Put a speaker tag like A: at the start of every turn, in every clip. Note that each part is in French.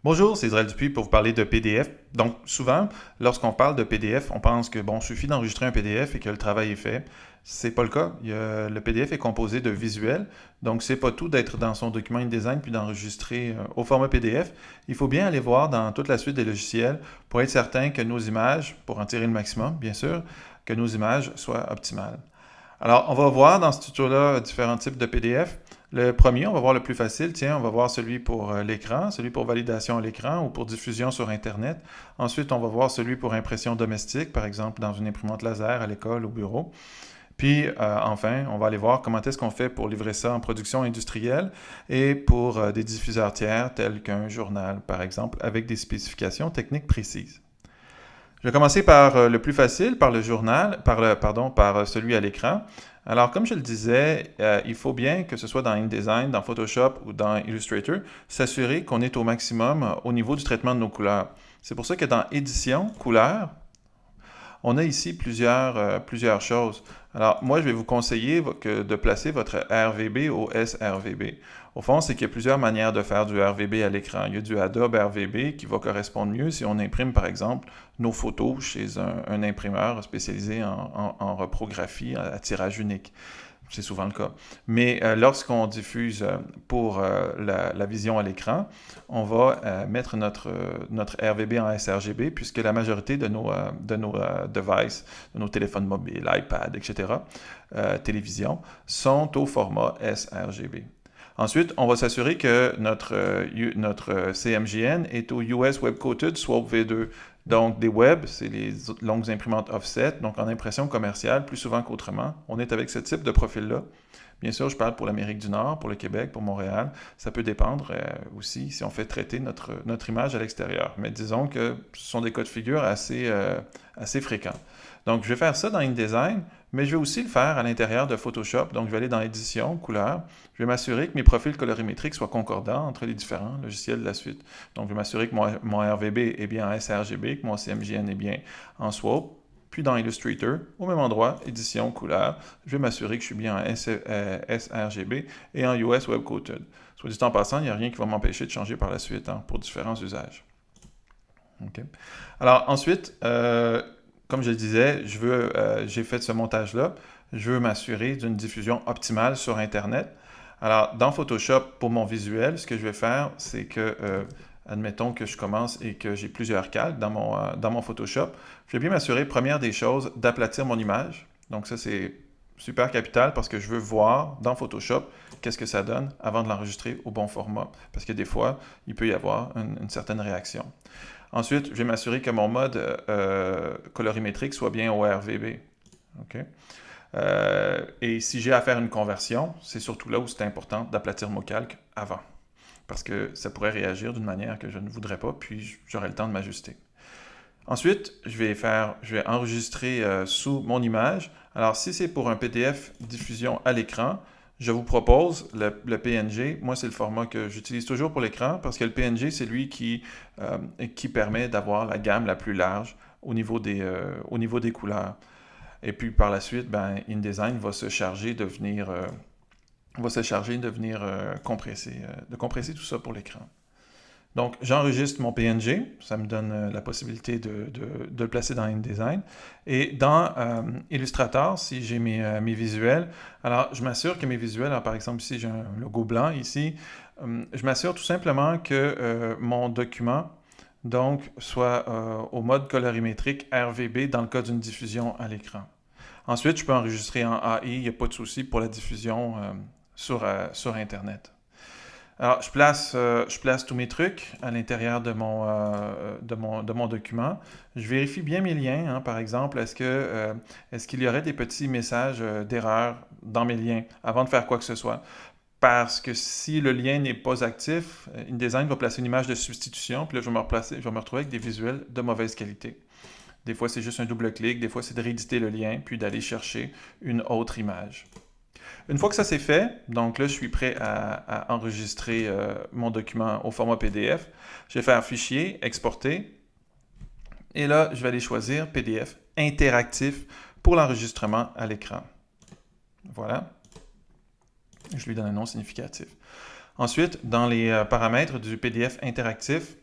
A: Bonjour, c'est Israël Dupuis pour vous parler de PDF. Donc, souvent, lorsqu'on parle de PDF, on pense que, bon, il suffit d'enregistrer un PDF et que le travail est fait. C'est pas le cas. Le PDF est composé de visuels, donc c'est pas tout d'être dans son document InDesign puis d'enregistrer au format PDF. Il faut bien aller voir dans toute la suite des logiciels pour être certain que nos images, pour en tirer le maximum, bien sûr, que nos images soient optimales. Alors, on va voir dans ce tuto-là différents types de PDF. Le premier, on va voir le plus facile. Tiens, on va voir celui pour l'écran, celui pour validation à l'écran ou pour diffusion sur Internet. Ensuite, on va voir celui pour impression domestique, par exemple dans une imprimante laser à l'école, au bureau. Puis, enfin, on va aller voir comment est-ce qu'on fait pour livrer ça en production industrielle et pour des diffuseurs tiers tels qu'un journal, par exemple, avec des spécifications techniques précises. Je vais commencer par le plus facile, par le journal, par celui à l'écran. Alors, comme je le disais, il faut bien que ce soit dans InDesign, dans Photoshop ou dans Illustrator, s'assurer qu'on est au maximum au niveau du traitement de nos couleurs. C'est pour ça que dans Édition, Couleurs, on a ici plusieurs choses. Alors, moi, je vais vous conseiller de placer votre RVB au sRVB. Au fond, c'est qu'il y a plusieurs manières de faire du RVB à l'écran. Il y a du Adobe RVB qui va correspondre mieux si on imprime, par exemple, nos photos chez un imprimeur spécialisé en reprographie à tirage unique. C'est souvent le cas. Mais lorsqu'on diffuse pour la vision à l'écran, on va mettre notre RVB en sRGB puisque la majorité de nos devices, de nos téléphones mobiles, iPad, etc., télévision, sont au format sRGB. Ensuite, on va s'assurer que notre CMJN est au US Web Coated Swap V2. Donc, des webs, c'est les longues imprimantes offset, donc en impression commerciale, plus souvent qu'autrement. On est avec ce type de profil-là. Bien sûr, je parle pour l'Amérique du Nord, pour le Québec, pour Montréal. Ça peut dépendre aussi si on fait traiter notre image à l'extérieur. Mais disons que ce sont des cas de figure assez fréquents. Donc, je vais faire ça dans InDesign, mais je vais aussi le faire à l'intérieur de Photoshop. Donc, je vais aller dans Édition, Couleurs. Je vais m'assurer que mes profils colorimétriques soient concordants entre les différents logiciels de la suite. Donc, je vais m'assurer que mon RVB est bien en sRGB, que mon CMJN est bien en SWAP. Puis dans Illustrator, au même endroit, Édition, Couleurs, je vais m'assurer que je suis bien en sRGB et en US Web Coated. Soit dit en passant, il n'y a rien qui va m'empêcher de changer par la suite pour différents usages. Okay. Alors ensuite, comme je le disais, j'ai fait ce montage-là. Je veux m'assurer d'une diffusion optimale sur Internet. Alors, dans Photoshop, pour mon visuel, ce que je vais faire, c'est que, admettons que je commence et que j'ai plusieurs calques dans mon Photoshop, je vais bien m'assurer, première des choses, d'aplatir mon image. Donc ça, c'est super capital parce que je veux voir dans Photoshop qu'est-ce que ça donne avant de l'enregistrer au bon format. Parce que des fois, il peut y avoir une certaine réaction. Ensuite, je vais m'assurer que mon mode colorimétrique soit bien au RVB. Okay? Et si j'ai à faire une conversion, c'est surtout là où c'est important d'aplatir mon calque avant. Parce que ça pourrait réagir d'une manière que je ne voudrais pas, puis j'aurai le temps de m'ajuster. Ensuite, je vais enregistrer sous mon image. Alors, si c'est pour un PDF diffusion à l'écran, je vous propose le PNG. Moi, c'est le format que j'utilise toujours pour l'écran parce que le PNG, c'est lui qui permet d'avoir la gamme la plus large au niveau des couleurs. Et puis, par la suite, InDesign va se charger de venir, de compresser tout ça pour l'écran. Donc, j'enregistre mon PNG, ça me donne la possibilité de le placer dans InDesign. Et dans Illustrator, si j'ai mes visuels, alors je m'assure que mes visuels, alors, par exemple ici j'ai un logo blanc ici, je m'assure tout simplement que mon document donc soit au mode colorimétrique RVB dans le cas d'une diffusion à l'écran. Ensuite, je peux enregistrer en AI, il n'y a pas de souci pour la diffusion sur Internet. Alors, je place tous mes trucs à l'intérieur de mon document. Je vérifie bien mes liens. Par exemple, est-ce qu'il y aurait des petits messages d'erreur dans mes liens avant de faire quoi que ce soit? Parce que si le lien n'est pas actif, InDesign va placer une image de substitution, puis là, je vais me retrouver avec des visuels de mauvaise qualité. Des fois, c'est juste un double-clic, des fois, c'est de rééditer le lien, puis d'aller chercher une autre image. Une fois que ça c'est fait, donc là je suis prêt à enregistrer mon document au format PDF. Je vais faire Fichier, Exporter. Et là, je vais aller choisir PDF interactif pour l'enregistrement à l'écran. Voilà. Je lui donne un nom significatif. Ensuite, dans les paramètres du PDF interactif,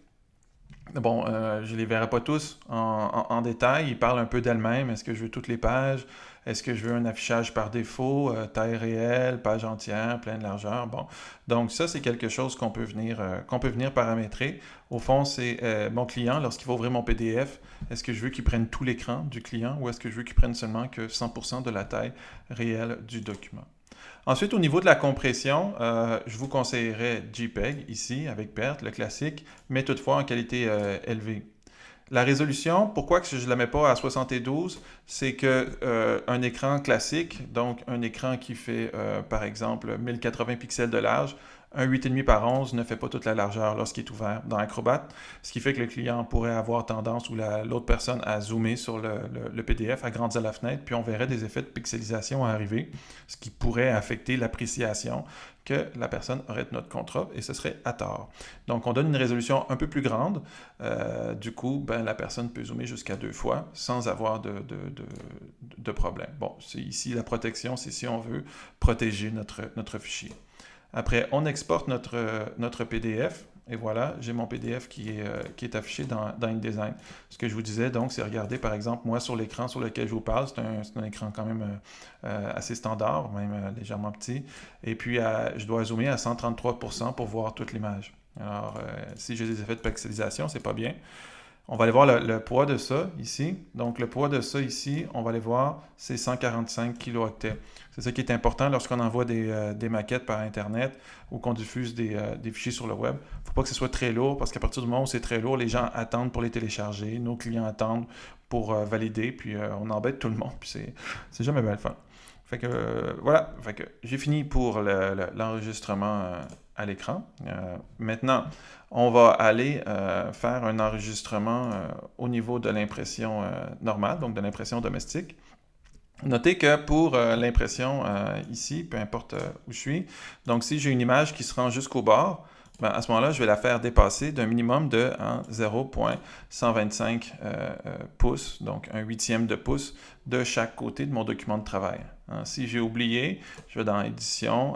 A: Bon, je ne les verrai pas tous en détail. Ils parlent un peu d'elles-mêmes. Est-ce que je veux toutes les pages? Est-ce que je veux un affichage par défaut, taille réelle, page entière, pleine largeur? Bon, donc ça, c'est quelque chose qu'on peut venir paramétrer. Au fond, c'est mon client, lorsqu'il va ouvrir mon PDF, est-ce que je veux qu'il prenne tout l'écran du client ou est-ce que je veux qu'il prenne seulement que 100% de la taille réelle du document? Ensuite, au niveau de la compression, je vous conseillerais JPEG ici avec perte, le classique, mais toutefois en qualité élevée. La résolution, pourquoi que je ne la mets pas à 72? C'est que un écran classique, donc un écran qui fait par exemple 1080 pixels de large, un 8,5 par 11 ne fait pas toute la largeur lorsqu'il est ouvert dans Acrobat, ce qui fait que le client pourrait avoir tendance ou l'autre personne à zoomer sur le PDF, agrandir la fenêtre, puis on verrait des effets de pixelisation arriver, ce qui pourrait affecter l'appréciation que la personne aurait de notre contrat et ce serait à tort. Donc on donne une résolution un peu plus grande, du coup ben, la personne peut zoomer jusqu'à 2 fois sans avoir de problème. Bon, ici la protection, c'est si on veut protéger notre fichier. Après, on exporte notre PDF. Et voilà, j'ai mon PDF qui est affiché dans InDesign. Ce que je vous disais, donc, c'est regarder, par exemple, moi, sur l'écran sur lequel je vous parle, c'est un écran quand même assez standard, même légèrement petit. Et puis, je dois zoomer à 133% pour voir toute l'image. Alors, si j'ai des effets de pixelisation, c'est pas bien. On va aller voir le poids de ça ici. Donc, le poids de ça ici, on va aller voir, c'est 145 kilooctets. C'est ça qui est important lorsqu'on envoie des maquettes par Internet ou qu'on diffuse des fichiers sur le web. Il ne faut pas que ce soit très lourd parce qu'à partir du moment où c'est très lourd, les gens attendent pour les télécharger, nos clients attendent pour valider, puis on embête tout le monde, puis c'est jamais bien le fun. Fait que voilà, fait que j'ai fini pour l'enregistrement à l'écran. Maintenant, on va aller faire un enregistrement au niveau de l'impression normale, donc de l'impression domestique. Notez que pour l'impression ici, peu importe où je suis, donc si j'ai une image qui se rend jusqu'au bord, ben, à ce moment-là, je vais la faire dépasser d'un minimum de 0,125 pouces, donc un huitième de pouce de chaque côté de mon document de travail. Si j'ai oublié, je vais dans Édition,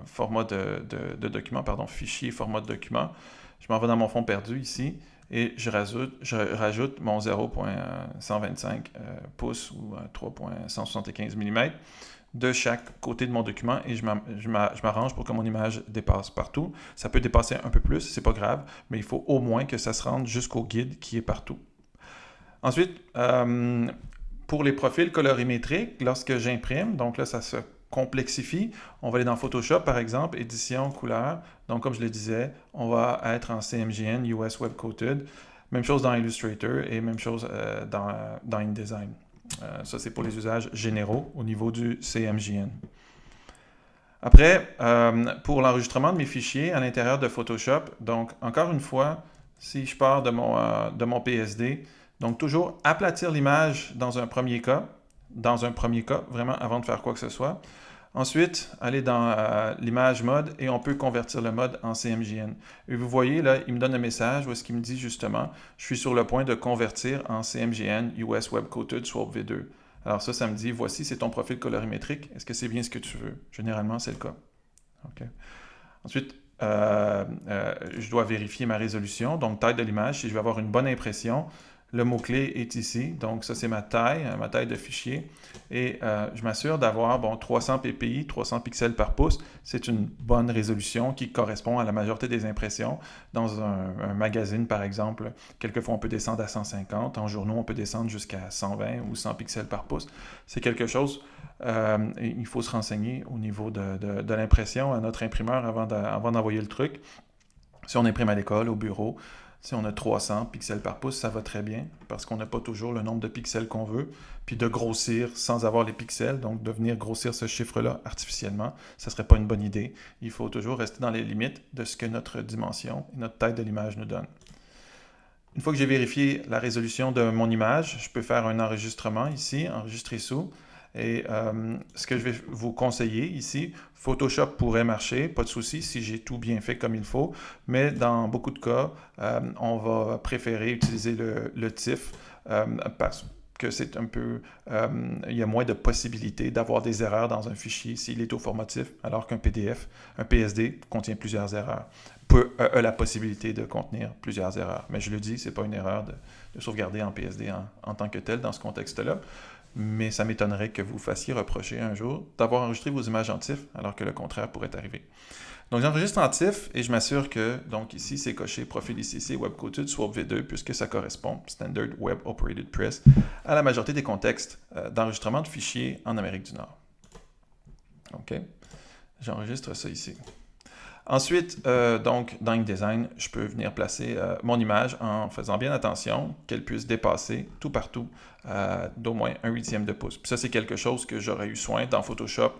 A: format de document, pardon, Fichier, format de document. Je m'en vais dans mon fond perdu ici et je rajoute mon 0,125 pouces ou 3,175 mm de chaque côté de mon document et je m'arrange pour que mon image dépasse partout. Ça peut dépasser un peu plus, c'est pas grave, mais il faut au moins que ça se rende jusqu'au guide qui est partout. Ensuite, pour les profils colorimétriques, lorsque j'imprime, donc là, ça se complexifie. On va aller dans Photoshop, par exemple, édition, couleur. Donc, comme je le disais, on va être en CMJN, US Web Coated. Même chose dans Illustrator et même chose dans InDesign. Ça, c'est pour les usages généraux au niveau du CMJN. Après, pour l'enregistrement de mes fichiers à l'intérieur de Photoshop, donc encore une fois, si je pars de mon PSD, donc toujours aplatir l'image dans un premier cas, vraiment avant de faire quoi que ce soit. Ensuite, aller dans l'image mode et on peut convertir le mode en CMJN. Et vous voyez là, il me donne un message où est-ce qu'il me dit justement, je suis sur le point de convertir en CMJN US Web Coated Swap V2. Alors ça me dit, voici, c'est ton profil colorimétrique. Est-ce que c'est bien ce que tu veux? Généralement, c'est le cas. Okay. Ensuite, je dois vérifier ma résolution, donc taille de l'image, si je veux avoir une bonne impression. Le mot-clé est ici, donc ça c'est ma taille de fichier. Et je m'assure d'avoir 300 ppi, 300 pixels par pouce. C'est une bonne résolution qui correspond à la majorité des impressions. Dans un magazine, par exemple, quelquefois on peut descendre à 150. En journaux, on peut descendre jusqu'à 120 ou 100 pixels par pouce. C'est quelque chose, il faut se renseigner au niveau de l'impression à notre imprimeur avant d'envoyer le truc. Si on imprime à l'école, au bureau, si on a 300 pixels par pouce, ça va très bien parce qu'on n'a pas toujours le nombre de pixels qu'on veut. Puis de grossir sans avoir les pixels, donc de venir grossir ce chiffre-là artificiellement, ça ne serait pas une bonne idée. Il faut toujours rester dans les limites de ce que notre dimension et notre taille de l'image nous donnent. Une fois que j'ai vérifié la résolution de mon image, je peux faire un enregistrement ici, enregistrer sous. Et ce que je vais vous conseiller ici, Photoshop pourrait marcher, pas de souci si j'ai tout bien fait comme il faut, mais dans beaucoup de cas, on va préférer utiliser le TIFF que c'est un peu, il y a moins de possibilités d'avoir des erreurs dans un fichier s'il est au formatif, alors qu'un PDF, un PSD contient plusieurs erreurs, a la possibilité de contenir plusieurs erreurs. Mais je le dis, ce n'est pas une erreur de sauvegarder en PSD en tant que tel dans ce contexte-là, mais ça m'étonnerait que vous fassiez reprocher un jour d'avoir enregistré vos images en TIFF, alors que le contraire pourrait arriver. Donc j'enregistre en TIFF et je m'assure que, donc ici, c'est coché profil ICC Web-Coated Swap V2 puisque ça correspond, Standard Web Operated Press, à la majorité des contextes d'enregistrement de fichiers en Amérique du Nord. OK? J'enregistre ça ici. Ensuite, donc, dans InDesign, je peux venir placer mon image en faisant bien attention qu'elle puisse dépasser tout partout d'au moins 1/8 de pouce. Puis ça, c'est quelque chose que j'aurais eu soin dans Photoshop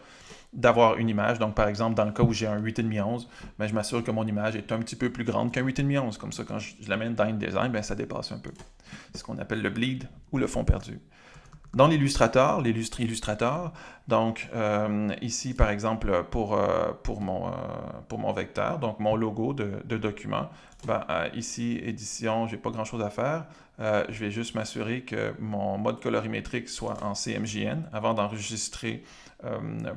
A: d'avoir une image. Donc, par exemple, dans le cas où j'ai un 8,5-11, ben, je m'assure que mon image est un petit peu plus grande qu'un 8,5-11. Comme ça, quand je l'amène dans InDesign, ben, ça dépasse un peu. C'est ce qu'on appelle le bleed ou le fond perdu. Dans l'Illustrator, donc ici par exemple pour mon vecteur, donc mon logo de document, ben, ici édition, j'ai pas grand chose à faire. Je vais juste m'assurer que mon mode colorimétrique soit en CMJN avant d'enregistrer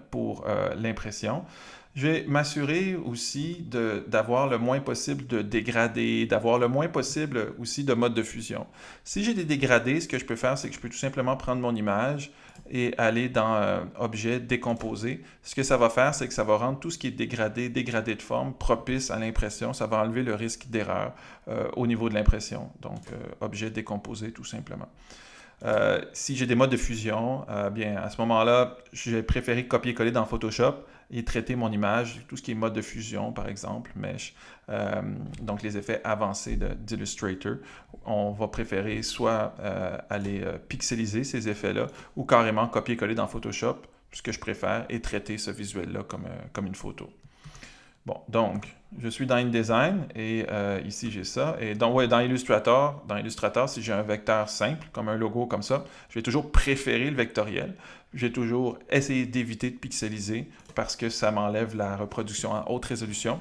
A: pour l'impression. Je vais m'assurer aussi d'avoir le moins possible de dégradés, d'avoir le moins possible aussi de mode de fusion. Si j'ai des dégradés, ce que je peux faire, c'est que je peux tout simplement prendre mon image et aller dans Objet, décomposer. Ce que ça va faire, c'est que ça va rendre tout ce qui est dégradé de forme, propice à l'impression. Ça va enlever le risque d'erreur au niveau de l'impression. Donc, Objet, décomposer, tout simplement. Si j'ai des modes de fusion, bien à ce moment-là, je vais préférer copier-coller dans Photoshop et traiter mon image, tout ce qui est mode de fusion, par exemple, Mesh, donc les effets avancés d'Illustrator. On va préférer soit aller pixeliser ces effets-là ou carrément copier-coller dans Photoshop, ce que je préfère, et traiter ce visuel-là comme une photo. Bon, donc, je suis dans InDesign et ici j'ai ça. Et donc, ouais, dans Illustrator, si j'ai un vecteur simple, comme un logo comme ça, je vais toujours préférer le vectoriel. Je vais toujours essayer d'éviter de pixeliser parce que ça m'enlève la reproduction en haute résolution.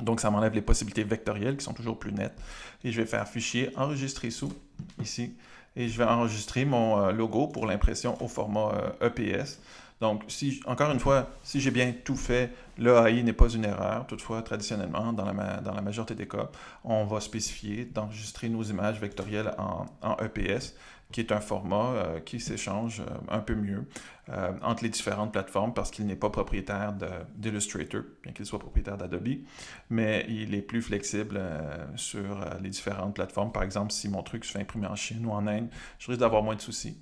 A: Donc, ça m'enlève les possibilités vectorielles qui sont toujours plus nettes. Et je vais faire fichier, enregistrer sous, ici. Et je vais enregistrer mon logo pour l'impression au format EPS. Donc, encore une fois, si j'ai bien tout fait, l'EAI n'est pas une erreur. Toutefois, traditionnellement, dans la majorité des cas, on va spécifier d'enregistrer nos images vectorielles en EPS, qui est un format qui s'échange un peu mieux entre les différentes plateformes parce qu'il n'est pas propriétaire d'Illustrator, bien qu'il soit propriétaire d'Adobe, mais il est plus flexible sur les différentes plateformes. Par exemple, si mon truc se fait imprimer en Chine ou en Inde, je risque d'avoir moins de soucis.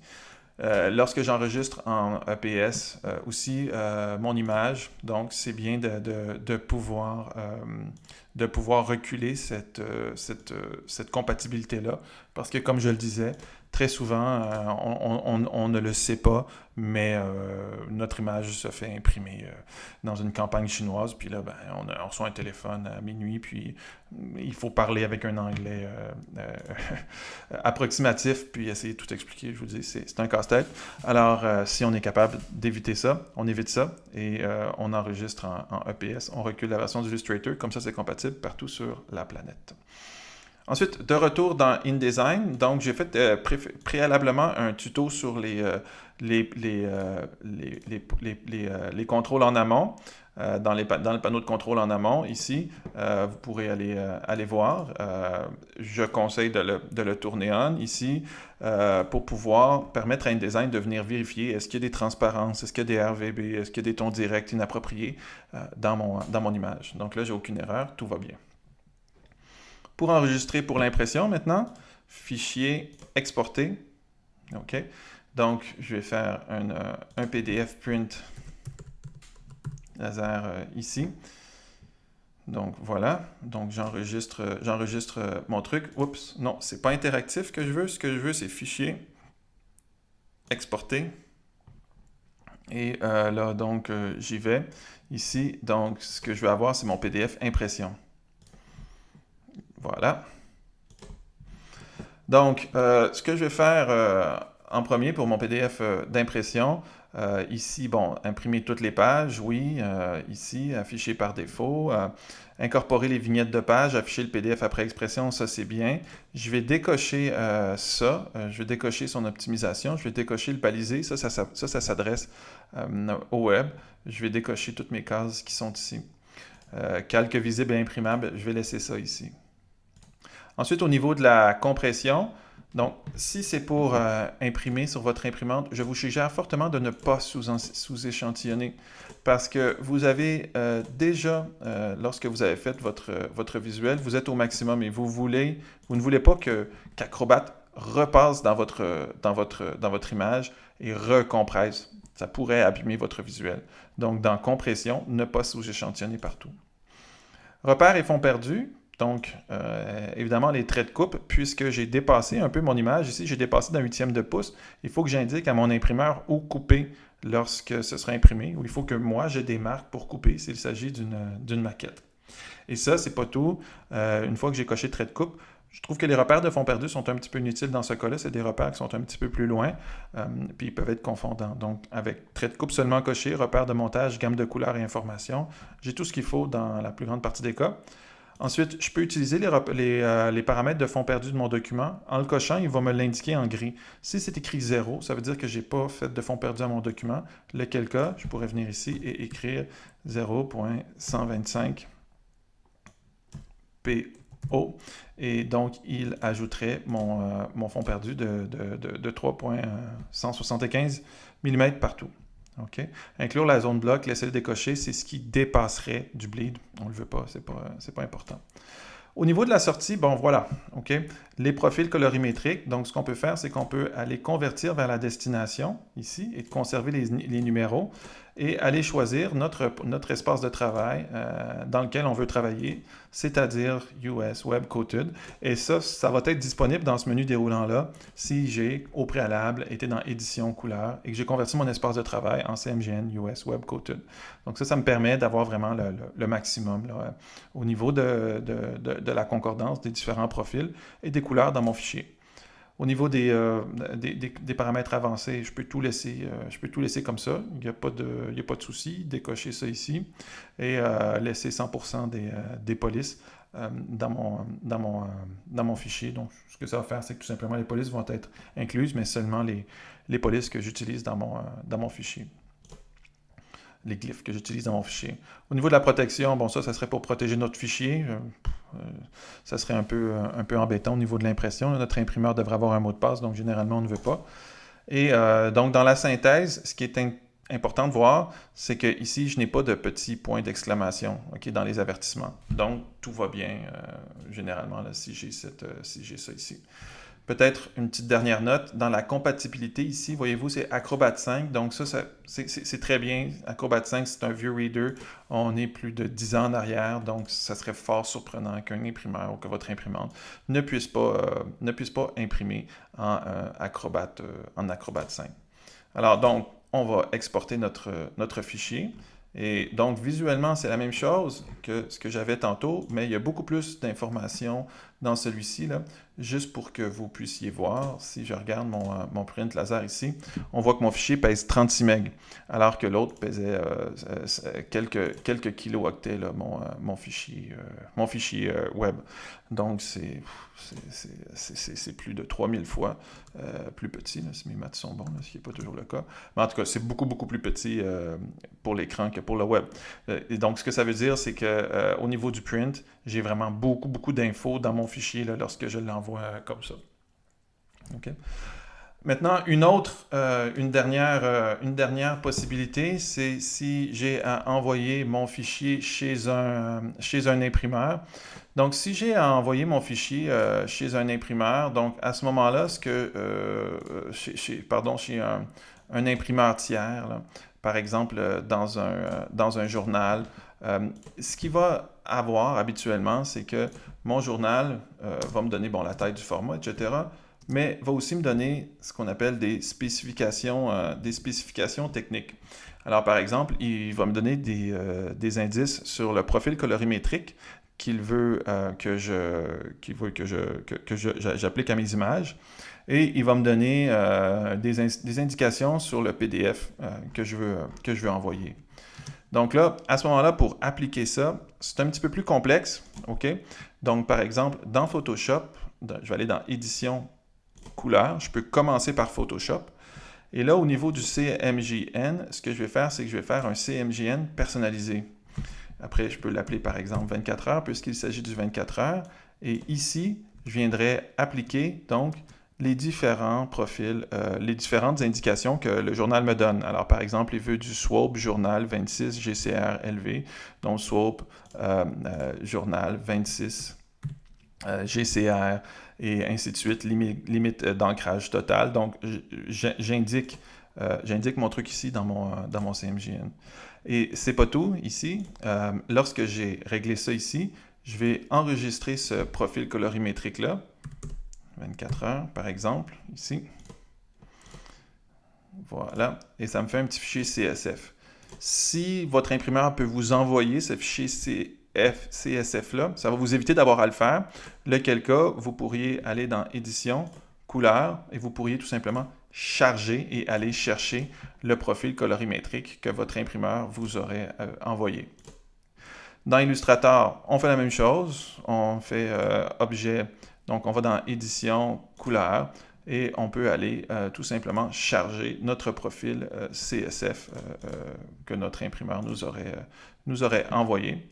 A: Lorsque j'enregistre en EPS aussi mon image, donc c'est bien de pouvoir reculer cette compatibilité-là, parce que comme je le disais, très souvent, on ne le sait pas, mais notre image se fait imprimer dans une campagne chinoise, puis là, ben, on reçoit un téléphone à minuit, puis il faut parler avec un anglais approximatif, puis essayer de tout expliquer. Je vous dis, c'est un casse-tête. Alors, si on est capable d'éviter ça, on évite ça, et on enregistre en EPS, on recule la version d'Illustrator, comme ça c'est compatible partout sur la planète. Ensuite, de retour dans InDesign, donc j'ai fait préalablement un tuto sur les contrôles en amont, dans le panneau de contrôle en amont, ici, vous pourrez aller voir. Je conseille de le tourner on, ici, pour pouvoir permettre à InDesign de venir vérifier est-ce qu'il y a des transparences, est-ce qu'il y a des RVB, est-ce qu'il y a des tons directs inappropriés dans mon image. Donc là, j'ai aucune erreur, tout va bien. Pour enregistrer pour l'impression maintenant, fichier exporter. OK. Donc, je vais faire un PDF print laser ici. Donc, voilà. Donc, j'enregistre mon truc. Oups, non, c'est pas interactif que je veux. Ce que je veux, c'est fichier exporter. Et là, donc, j'y vais. Ici, donc, ce que je veux avoir, c'est mon PDF impression. Voilà. Donc, ce que je vais faire en premier, pour mon PDF d'impression, ici, bon, imprimer toutes les pages, oui. Ici, afficher par défaut. Incorporer les vignettes de page, afficher le PDF après expression, ça c'est bien. Je vais décocher ça. Je vais décocher son optimisation. Je vais décocher le balisé. Ça s'adresse au web. Je vais décocher toutes mes cases qui sont ici. Calque visible et imprimable, je vais laisser ça ici. Ensuite, au niveau de la compression, donc si c'est pour imprimer sur votre imprimante, je vous suggère fortement de ne pas sous-échantillonner parce que vous avez déjà, lorsque vous avez fait votre visuel, vous êtes au maximum et vous ne voulez pas qu'Acrobat repasse dans votre image et recompresse. Ça pourrait abîmer votre visuel. Donc, dans compression, ne pas sous-échantillonner partout. Repères et fonds perdus. Donc, évidemment, les traits de coupe, puisque j'ai dépassé un peu mon image, ici, j'ai dépassé d'1/8 de pouce, il faut que j'indique à mon imprimeur où couper lorsque ce sera imprimé, ou il faut que moi, j'ai des marques pour couper s'il s'agit d'une maquette. Et ça, c'est pas tout. Une fois que j'ai coché trait de coupe, je trouve que les repères de fonds perdus sont un petit peu inutiles dans ce cas-là. C'est des repères qui sont un petit peu plus loin, puis ils peuvent être confondants. Donc, avec trait de coupe seulement coché, repères de montage, gamme de couleurs et informations, j'ai tout ce qu'il faut dans la plus grande partie des cas. Ensuite, je peux utiliser les paramètres de fonds perdus de mon document. En le cochant, il va me l'indiquer en gris. Si c'est écrit 0, ça veut dire que je n'ai pas fait de fonds perdus à mon document. Lequel cas, je pourrais venir ici et écrire 0.125 PO. Et donc, il ajouterait mon fond perdu de 3.175 mm partout. Okay. Inclure la zone bloc, laisser le décocher, c'est ce qui dépasserait du bleed. On ne le veut pas, c'est pas important. Au niveau de la sortie, bon voilà, OK. Les profils colorimétriques, donc ce qu'on peut faire, c'est qu'on peut aller convertir vers la destination, ici, et conserver les numéros, et aller choisir notre espace de travail dans lequel on veut travailler, c'est-à-dire US Web Coated. Et ça va être disponible dans ce menu déroulant-là si j'ai, au préalable, été dans Édition couleur et que j'ai converti mon espace de travail en CMGN US Web Coated. Donc ça me permet d'avoir vraiment le maximum là, au niveau de la concordance des différents profils et des couleurs dans mon fichier. Au niveau des paramètres avancés, je peux tout laisser comme ça. Il n'y a pas de souci. Décocher ça ici et laisser 100% des polices dans mon fichier. Donc, ce que ça va faire, c'est que tout simplement, les polices vont être incluses, mais seulement les polices que j'utilise dans mon fichier. Les glyphes que j'utilise dans mon fichier. Au niveau de la protection, bon, ça serait pour protéger notre fichier. Ça serait un peu embêtant au niveau de l'impression. Notre imprimeur devrait avoir un mot de passe, donc généralement, on ne veut pas. Et donc, dans la synthèse, ce qui est important de voir, c'est que ici, je n'ai pas de petits points d'exclamation dans les avertissements. Donc, tout va bien, généralement, là, si j'ai ça ici. Peut-être une petite dernière note, dans la compatibilité ici, voyez-vous, c'est Acrobat 5, donc ça c'est très bien. Acrobat 5, c'est un vieux reader, on est plus de 10 ans en arrière, donc ça serait fort surprenant qu'un imprimeur ou que votre imprimante ne puisse pas imprimer en Acrobat 5. Alors donc, on va exporter notre fichier. Et donc, visuellement, c'est la même chose que ce que j'avais tantôt, mais il y a beaucoup plus d'informations dans celui-ci, là, juste pour que vous puissiez voir. Si je regarde mon print laser ici, on voit que mon fichier pèse 36 MB, alors que l'autre pesait quelques kilooctets, là, mon fichier web. Donc, c'est plus de 3000 fois plus petit, là, si mes maths sont bons, là, ce qui n'est pas toujours le cas. Mais en tout cas, c'est beaucoup, beaucoup plus petit pour l'écran que pour le web. Et donc, ce que ça veut dire, c'est qu'au niveau du print, j'ai vraiment beaucoup, beaucoup d'infos dans mon fichier là, lorsque je l'envoie comme ça. Okay. Maintenant, une dernière possibilité, c'est si j'ai à envoyer mon fichier chez un imprimeur. Donc, si j'ai à envoyer mon fichier chez un imprimeur, donc à ce moment-là, chez un imprimeur tiers, là, par exemple dans un journal, ce qu'il va avoir habituellement, c'est que mon journal va me donner la taille du format, etc., mais va aussi me donner ce qu'on appelle des spécifications techniques. Alors, par exemple, il va me donner des indices sur le profil colorimétrique qu'il veut j'applique à mes images. Et il va me donner des indications sur le PDF que je veux envoyer. Donc là, à ce moment-là, pour appliquer ça, c'est un petit peu plus complexe. OK? Donc, par exemple, dans Photoshop, je vais aller dans Édition, Couleur. Je peux commencer par Photoshop. Et là, au niveau du CMJN, ce que je vais faire, c'est que je vais faire un CMJN personnalisé. Après, je peux l'appeler par exemple 24 heures, puisqu'il s'agit du 24 heures. Et ici, je viendrai appliquer donc les différents profils, les différentes indications que le journal me donne. Alors, par exemple, il veut du SWOP Journal 26 GCR LV, donc SWOP Journal 26 GCR et ainsi de suite, limite d'ancrage total. Donc, j'indique mon truc ici dans mon CMJN. Et c'est pas tout ici. Lorsque j'ai réglé ça ici, je vais enregistrer ce profil colorimétrique-là. 24 heures, par exemple, ici. Voilà. Et ça me fait un petit fichier CSF. Si votre imprimeur peut vous envoyer ce fichier CSF-là, ça va vous éviter d'avoir à le faire. Lequel cas, vous pourriez aller dans Édition, Couleur, et vous pourriez tout simplement charger et aller chercher le profil colorimétrique que votre imprimeur vous aurait envoyé. Dans Illustrator, on fait la même chose. On fait Objet. Donc, on va dans Édition, Couleur, et on peut aller tout simplement charger notre profil CSF que notre imprimeur nous aurait envoyé.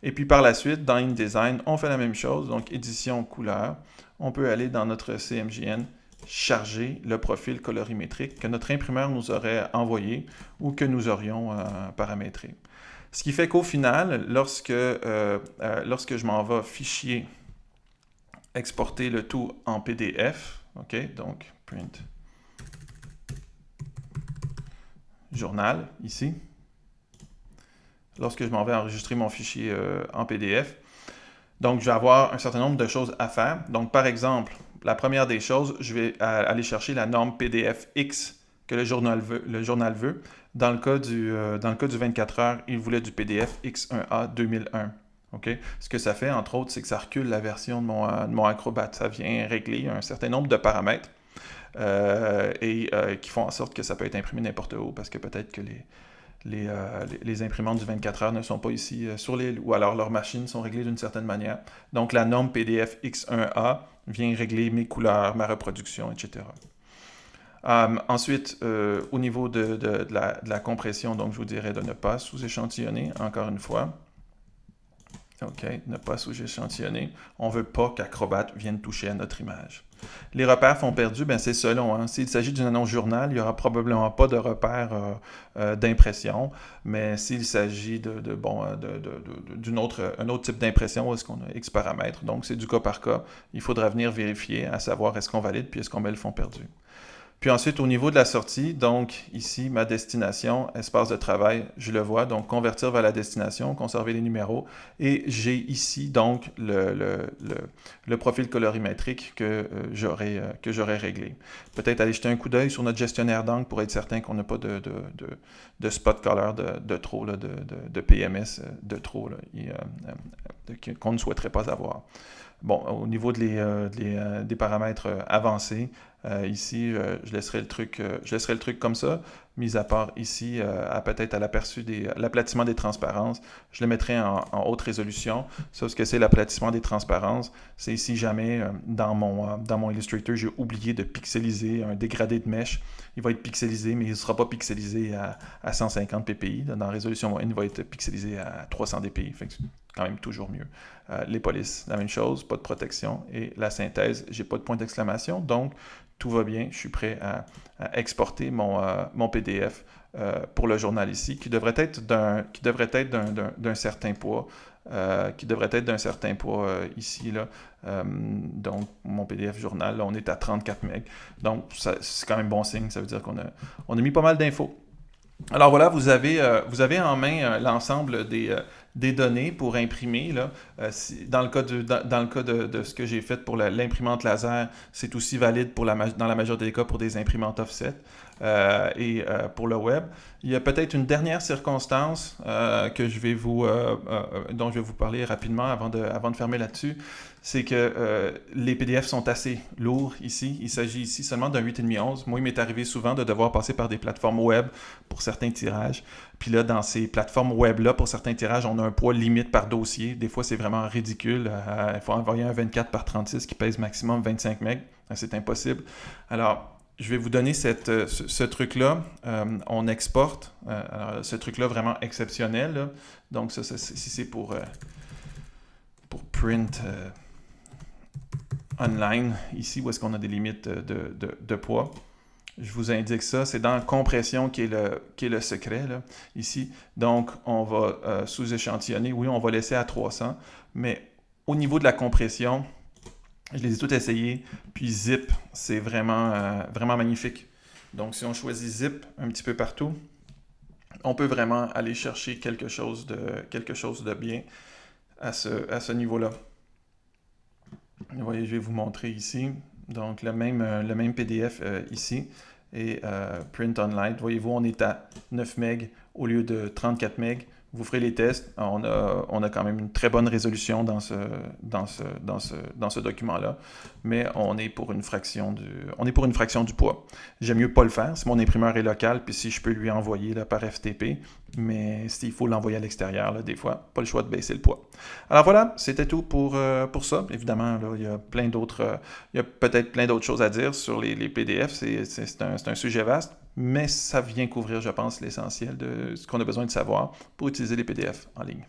A: Et puis par la suite, dans InDesign, on fait la même chose. Donc, Édition, Couleur, on peut aller dans notre CMJN, charger le profil colorimétrique que notre imprimeur nous aurait envoyé ou que nous aurions paramétré. Ce qui fait qu'au final, lorsque je m'en vais fichier, exporter le tout en PDF, OK, donc print journal, ici. Lorsque je m'en vais enregistrer mon fichier en PDF, donc je vais avoir un certain nombre de choses à faire. Donc par exemple, la première des choses, je vais aller chercher la norme PDF X que le journal veut. Dans le cas du 24 heures, il voulait du PDF X1A 2001. Okay? Ce que ça fait, entre autres, c'est que ça recule la version de mon Acrobat. Ça vient régler un certain nombre de paramètres qui font en sorte que ça peut être imprimé n'importe où, parce que peut-être que les imprimantes du 24 heures ne sont pas ici sur l'île, ou alors leurs machines sont réglées d'une certaine manière. Donc la norme PDF X1A vient régler mes couleurs, ma reproduction, etc. Ensuite, au niveau de la compression, donc je vous dirais de ne pas sous-échantillonner, encore une fois. OK, ne pas sous-échantillonner. On ne veut pas qu'Acrobat vienne toucher à notre image. Les repères font perdu, ben c'est selon. Hein. S'il s'agit d'une annonce journal, il n'y aura probablement pas de repères d'impression, mais s'il s'agit d'un autre type d'impression, est-ce qu'on a X paramètres, donc c'est du cas par cas. Il faudra venir vérifier, à savoir est-ce qu'on valide, puis est-ce qu'on met le fond perdu. Puis ensuite, au niveau de la sortie, donc ici, ma destination, espace de travail, je le vois, donc convertir vers la destination, conserver les numéros, et j'ai ici donc le profil colorimétrique que j'aurais réglé. Peut-être aller jeter un coup d'œil sur notre gestionnaire d'angle pour être certain qu'on n'a pas de spot color de trop, là, de PMS de trop, qu'on ne souhaiterait pas avoir. Bon, au niveau des paramètres avancés, ici, je laisserai le truc comme ça, mis à part ici, peut-être à l'aperçu l'aplatissement des transparences, je le mettrai en haute résolution. Ça, ce que c'est l'aplatissement des transparences, c'est si jamais dans mon Illustrator, j'ai oublié de pixeliser un dégradé de mèche, il va être pixelisé, mais il ne sera pas pixelisé à 150 ppi. Dans résolution moyenne, il va être pixelisé à 300 dpi. Fait que c'est quand même toujours mieux. Les polices, la même chose, pas de protection. Et la synthèse, j'ai pas de point d'exclamation, donc tout va bien. Je suis prêt à exporter mon PDF pour le journal ici, qui devrait être d'un certain poids. Ici, là. Donc, mon PDF journal, là, on est à 34 MB. Donc, c'est quand même bon signe. Ça veut dire qu'on a mis pas mal d'infos. Alors voilà, vous avez en main l'ensemble des données pour imprimer. Là. Dans le cas, dans le cas de ce que j'ai fait pour l'imprimante laser, c'est aussi valide dans la majorité des cas pour des imprimantes offset pour le web. Il y a peut-être une dernière circonstance dont je vais vous parler rapidement avant de fermer là-dessus. C'est que les PDF sont assez lourds ici. Il s'agit ici seulement d'un 8,5-11. Moi, il m'est arrivé souvent de devoir passer par des plateformes web pour certains tirages. Puis là, dans ces plateformes web-là, pour certains tirages, on a un poids limite par dossier. Des fois, c'est vraiment ridicule. Il faut envoyer un 24 par 36 qui pèse maximum 25 MB. C'est impossible. Alors, je vais vous donner ce truc-là. On exporte. Alors, ce truc-là vraiment exceptionnel. Là. Donc, si c'est pour print online, ici, où est-ce qu'on a des limites de poids. Je vous indique ça. C'est dans compression qui est le secret, là, ici. Donc, on va sous-échantillonner. Oui, on va laisser à 300. Mais au niveau de la compression, je les ai toutes essayées. Puis Zip, c'est vraiment magnifique. Donc, si on choisit Zip un petit peu partout, on peut vraiment aller chercher quelque chose de bien à ce niveau-là. Vous voyez, je vais vous montrer ici. Donc, le même PDF ici. Et Print Online. Voyez-vous, on est à 9 MB au lieu de 34 MB. Vous ferez les tests. On a quand même une très bonne résolution dans ce document-là. Mais on est pour une fraction du poids. J'aime mieux pas le faire si mon imprimeur est local, puis si je peux lui envoyer là, par FTP. Mais s'il faut l'envoyer à l'extérieur, là, des fois, pas le choix de baisser le poids. Alors voilà, c'était tout pour ça. Évidemment, là, il y a peut-être plein d'autres choses à dire sur les PDF. C'est un sujet vaste. Mais ça vient couvrir, je pense, l'essentiel de ce qu'on a besoin de savoir pour utiliser les PDF en ligne.